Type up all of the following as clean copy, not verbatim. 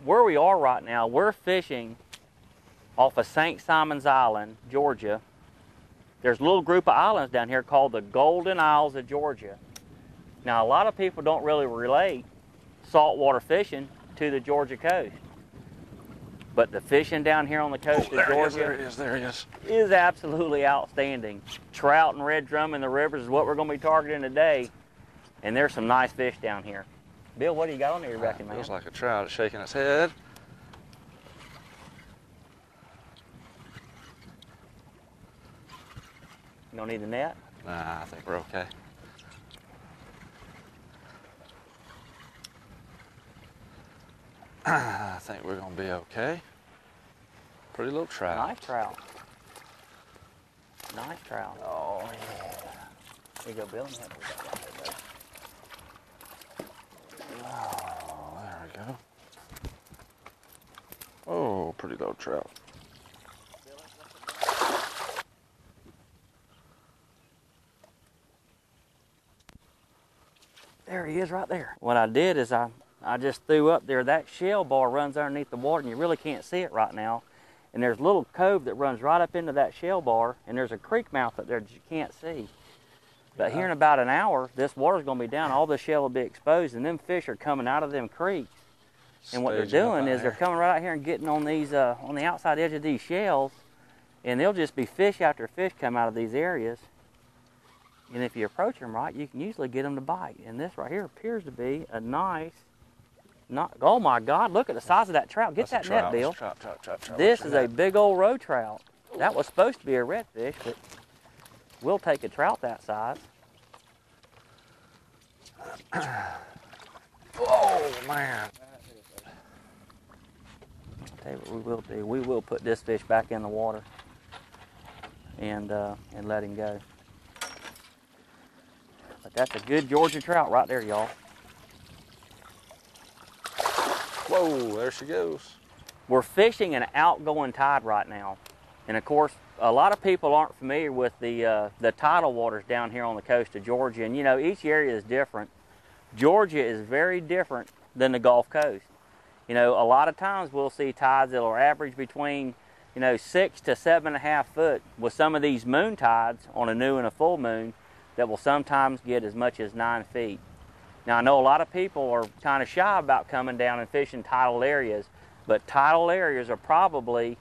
where we are right now, we're fishing off of St. Simon's Island, Georgia. There's a little group of islands down here called the Golden Isles of Georgia. Now, a lot of people don't really relate saltwater fishing to the Georgia coast. But the fishing down here on the coast of Georgia is absolutely outstanding. Trout and red drum in the rivers is what we're going to be targeting today. And there's some nice fish down here. Bill, what do you got on there, you reckon, man? Looks like a trout. It's shaking its head. You don't need the net? Nah, I think we're okay. I think we're going to be okay. Pretty little trout. Nice trout. Nice trout. Oh, yeah. Here you go, Bill. Oh, there we go. Oh, pretty little trout. There he is right there. What I did is I just threw up there. That shell bar runs underneath the water, and you really can't see it right now. And there's a little cove that runs right up into that shell bar, and there's a creek mouth up there that you can't see. But here in about an hour, this water's going to be down. All the shell will be exposed, and them fish are coming out of them creeks. And what they're doing is they're coming right out here and getting on these on the outside edge of these shells, and they'll just be fish after fish come out of these areas. And if you approach them right, you can usually get them to bite. And this right here appears to be a nice, oh my God, look at the size of that trout. Get that net, Bill. Trout. This is a big old roe trout. That was supposed to be a redfish, but we'll take a trout that size. Oh, man. I'll tell you what we will do. We will put this fish back in the water and let him go. But that's a good Georgia trout right there, y'all. Whoa, there she goes. We're fishing an outgoing tide right now. And of course, a lot of people aren't familiar with the tidal waters down here on the coast of Georgia. And you know, each area is different. Georgia is very different than the Gulf Coast. You know, a lot of times we'll see tides that will average between, 6 to 7.5 foot, with some of these moon tides on a new and a full moon that will sometimes get as much as 9 feet. Now, I know a lot of people are kind of shy about coming down and fishing tidal areas, but tidal areas are probably,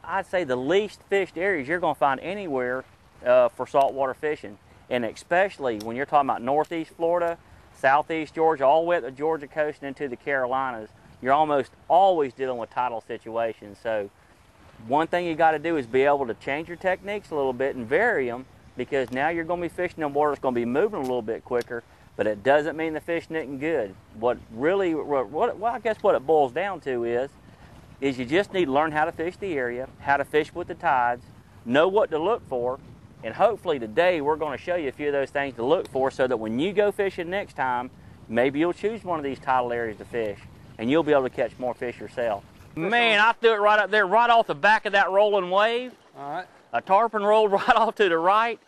I'd say, the least fished areas you're going to find anywhere for saltwater fishing. And especially when you're talking about northeast Florida, southeast Georgia, all the way up the Georgia coast and into the Carolinas, you're almost always dealing with tidal situations. So one thing you got to do is be able to change your techniques a little bit and vary them, because now you're going to be fishing in water that's going to be moving a little bit quicker, but it doesn't mean the fish isn't good. Well, I guess what it boils down to is you just need to learn how to fish the area, how to fish with the tides, know what to look for, and hopefully today we're going to show you a few of those things to look for so that when you go fishing next time, maybe you'll choose one of these tidal areas to fish, and you'll be able to catch more fish yourself. Man, I threw it right up there, right off the back of that rolling wave. All right. A tarpon rolled right off to the right,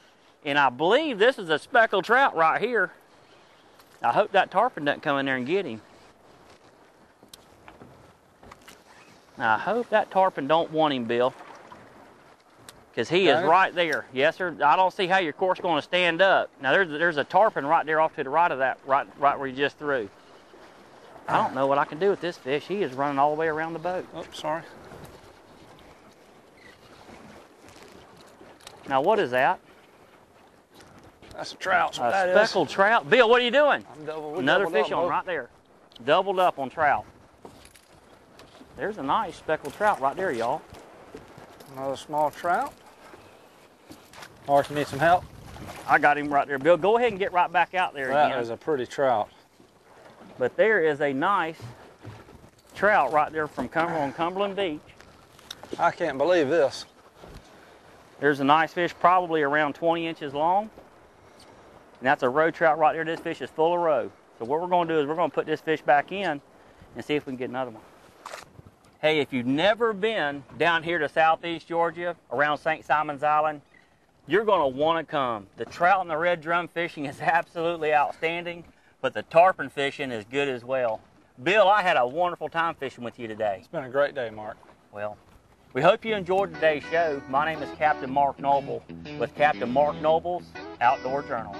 and I believe this is a speckled trout right here. I hope that tarpon doesn't come in there and get him. Now, I hope that tarpon don't want him, Bill, because he is right there. Yes, sir. I don't see how your cork's going to stand up. Now, there's a tarpon right there off to the right of that, right where you just threw. I don't know what I can do with this fish. He is running all the way around the boat. Oh, sorry. Now, what is that? That's a trout. A speckled trout. Bill, what are you doing? Another fish on right there. Doubled up on trout. There's a nice speckled trout right there, y'all. Another small trout. Or if you need some help. I got him right there. Bill, go ahead and get right back out there again. That is a pretty trout. But there is a nice trout right there from Cumberland Beach. I can't believe this. There's a nice fish, probably around 20 inches long. And that's a roe trout right there. This fish is full of roe. So what we're going to do is we're going to put this fish back in and see if we can get another one. Hey, if you've never been down here to southeast Georgia, around St. Simon's Island, you're going to want to come. The trout and the red drum fishing is absolutely outstanding, but the tarpon fishing is good as well. Bill, I had a wonderful time fishing with you today. It's been a great day, Mark. Well, we hope you enjoyed today's show. My name is Captain Mark Noble with Captain Mark Noble's Outdoor Journal.